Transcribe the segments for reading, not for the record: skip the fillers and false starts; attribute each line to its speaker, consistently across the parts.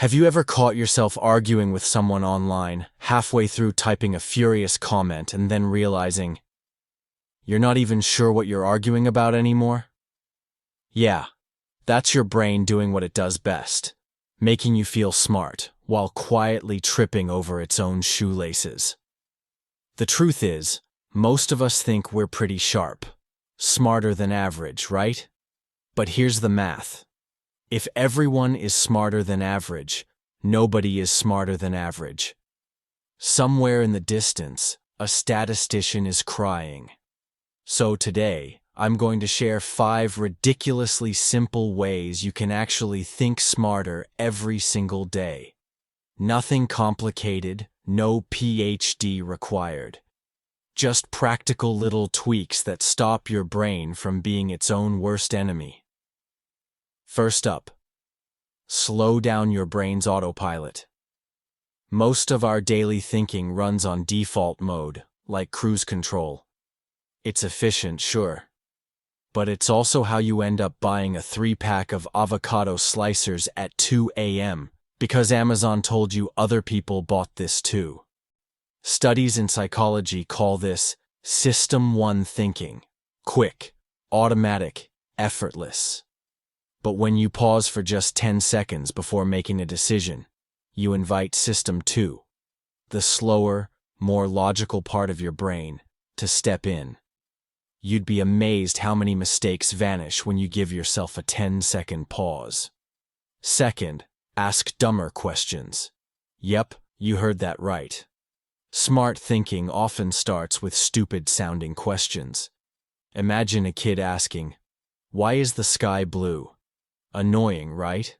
Speaker 1: Have you ever caught yourself arguing with someone online, halfway through typing a furious comment and then realizing you're not even sure what you're arguing about anymore? Yeah, that's your brain doing what it does best, making you feel smart while quietly tripping over its own shoelaces. The truth is, most of us think we're pretty sharp, smarter than average, right? But here's the math. If everyone is smarter than average, nobody is smarter than average. Somewhere in the distance, a statistician is crying. So today, I'm going to share 5 ridiculously simple ways you can actually think smarter every single day. Nothing complicated, no PhD required. Just practical little tweaks that stop your brain from being its own worst enemy. First up, slow down your brain's autopilot. Most of our daily thinking runs on default mode, like cruise control. It's efficient, sure, but it's also how you end up buying a 3-pack of avocado slicers at 2 a.m. because Amazon told you other people bought this too. Studies in psychology call this System 1 thinking. Quick, automatic, effortless. But when you pause for just 10 seconds before making a decision, you invite System 2, the slower, more logical part of your brain, to step in. You'd be amazed how many mistakes vanish when you give yourself a 10-second pause. Second, ask dumber questions. Yep, you heard that right. Smart thinking often starts with stupid-sounding questions. Imagine a kid asking, "Why is the sky blue?" Annoying, right?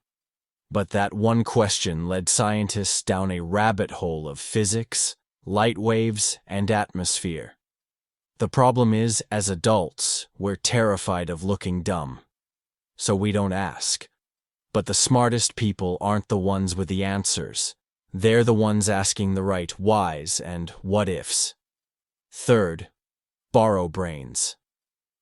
Speaker 1: But that one question led scientists down a rabbit hole of physics, light waves, and atmosphere. The problem is, as adults, we're terrified of looking dumb. So we don't ask. But the smartest people aren't the ones with the answers. They're the ones asking the right whys and what-ifs. Third, borrow brains.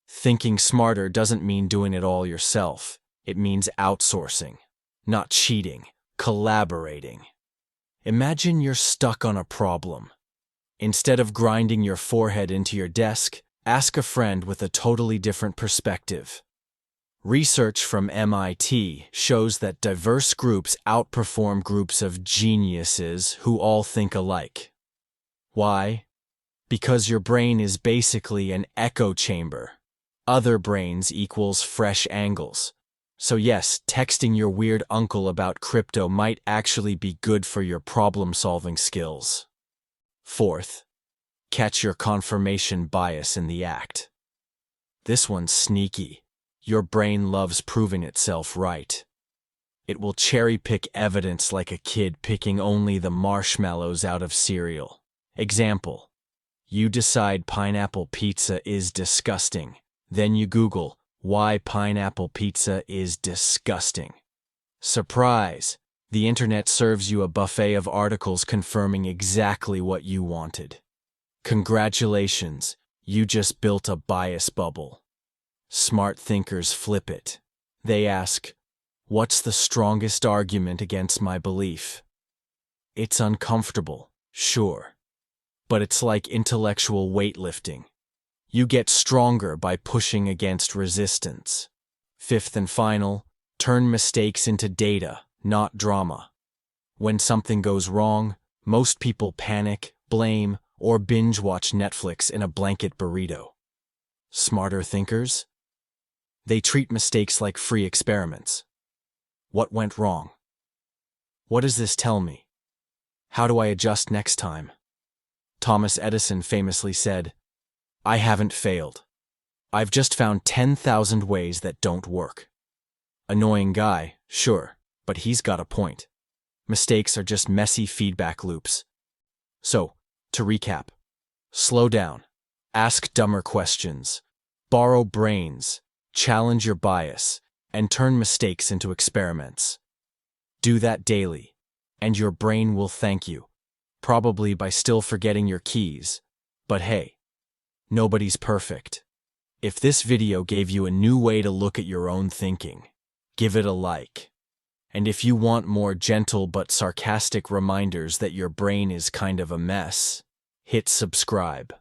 Speaker 1: Thinking smarter doesn't mean doing it all yourself. It means outsourcing, not cheating, collaborating. Imagine you're stuck on a problem. Instead of grinding your forehead into your desk, ask a friend with a totally different perspective. Research from MIT shows that diverse groups outperform groups of geniuses who all think alike. Why? Because your brain is basically an echo chamber. Other brains equals fresh angles. So yes, texting your weird uncle about crypto might actually be good for your problem-solving skills. Fourth, catch your confirmation bias in the act. This one's sneaky. Your brain loves proving itself right. It will cherry-pick evidence like a kid picking only the marshmallows out of cereal. Example, you decide pineapple pizza is disgusting. Then you Google, why pineapple pizza is disgusting. Surprise! The internet serves you a buffet of articles confirming exactly what you wanted. Congratulations, you just built a bias bubble. Smart thinkers flip it. They ask, what's the strongest argument against my belief? It's uncomfortable, sure. But it's like intellectual weightlifting. You get stronger by pushing against resistance. Fifth and final, turn mistakes into data, not drama. When something goes wrong, most people panic, blame, or binge-watch Netflix in a blanket burrito. Smarter thinkers? They treat mistakes like free experiments. What went wrong? What does this tell me? How do I adjust next time? Thomas Edison famously said, "I haven't failed. I've just found 10,000 ways that don't work." Annoying guy, sure, but he's got a point. Mistakes are just messy feedback loops. So, to recap, slow down, ask dumber questions, borrow brains, challenge your bias, and turn mistakes into experiments. Do that daily, and your brain will thank you, probably by still forgetting your keys. But hey, nobody's perfect. If this video gave you a new way to look at your own thinking, give it a like. And if you want more gentle but sarcastic reminders that your brain is kind of a mess, hit subscribe.